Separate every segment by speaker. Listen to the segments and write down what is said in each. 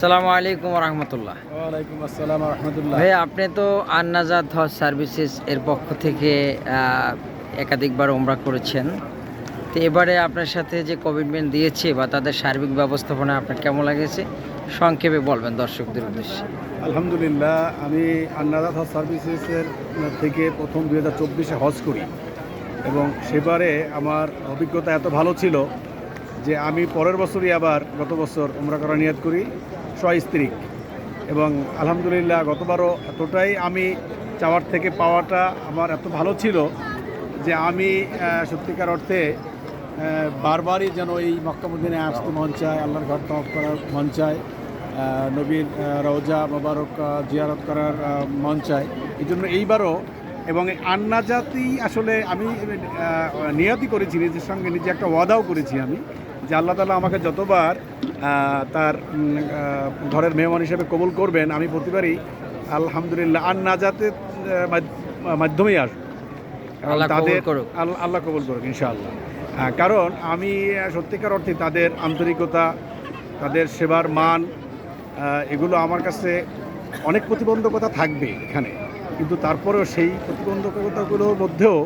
Speaker 1: আসসালামু আলাইকুম রহমতুল্লাহ।
Speaker 2: ওয়ালাইকুম আসসালাম রহমতুল্লাহ।
Speaker 1: ভাই, আপনি তো আন্নাজাত হজ সার্ভিসেস এর পক্ষ থেকে একাধিকবার ওমরা করেছেন। তো এবারে আপনার সাথে যে কমিটমেন্ট দিয়েছে বা তাদের সার্বিক ব্যবস্থাপনা আপনার কেমন লাগেছে সংক্ষেপে বলবেন দর্শকদের উদ্দেশ্যে।
Speaker 2: আলহামদুলিল্লাহ, আমি আন্নাজাত হজ সার্ভিসেসের থেকে প্রথম 2024-এ হজ করি এবং সেবারে আমার অভিজ্ঞতা এত ভালো ছিল যে আমি পরের বছরই আবার গত বছর ওমরা করার নিয়ত করি সস্ত্রীক। এবং আলহামদুলিল্লাহ গতবারও এতটাই আমি চাওয়ার থেকে পাওয়াটা আমার এত ভালো ছিল যে আমি সত্যিকার অর্থে বারবারই যেন এই মক্কা মদিনায় আসতে মন চায়, আল্লাহর ঘর তওয়াফ করার মন চায়, নবীর রওজা মোবারক জিয়ারত করার মন চায়। এই জন্য এইবারও এবং আন্নাজাতই আসলে আমি নিয়তই করেছি, নিজের সঙ্গে নিজে একটা ওয়াদাও করেছি আমি যে আল্লাহ তাআলা আমাকে যতবার তার ঘরের মেহমান হিসেবে কবুল করবেন আমি প্রতিবারই আলহামদুলিল্লাহ আন্নাজাতের মাধ্যমেই আসবো। আল্লাহ কবুল করুক ইনশাআল্লাহ। কারণ আমি সত্যিকার অর্থে তাদের আন্তরিকতা, তাদের সেবার মান, এগুলো আমার কাছে অনেক প্রতিবন্ধকতা থাকবে এখানে, কিন্তু তারপরেও সেই প্রতিবন্ধকতাগুলোর মধ্যেও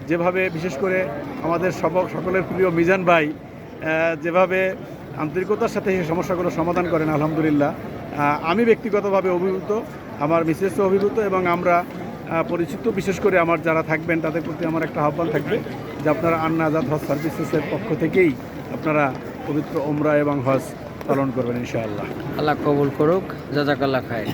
Speaker 2: যেভাবে বিশেষ করে আমাদের সকলের প্রিয় মিজান ভাই যেভাবে আন্তরিকতার সাথে এই সমস্যাগুলো সমাধান করেন, আলহামদুলিল্লাহ আমি ব্যক্তিগতভাবে অভিভূত, আমার মিসেসও অভিভূত এবং আমরা পরিচিত। বিশেষ করে আমার যারা থাকবেন তাদের প্রতি আমার একটা আহ্বান থাকবে যে আপনারা আন্নাজাত হজ সার্ভিসেসের পক্ষ থেকেই আপনারা পবিত্র ওমরা এবং হজ পালন করবেন ইনশাআল্লাহ।
Speaker 1: আল্লাহ কবুল করুক। জাযাকাল্লাহ খায়র।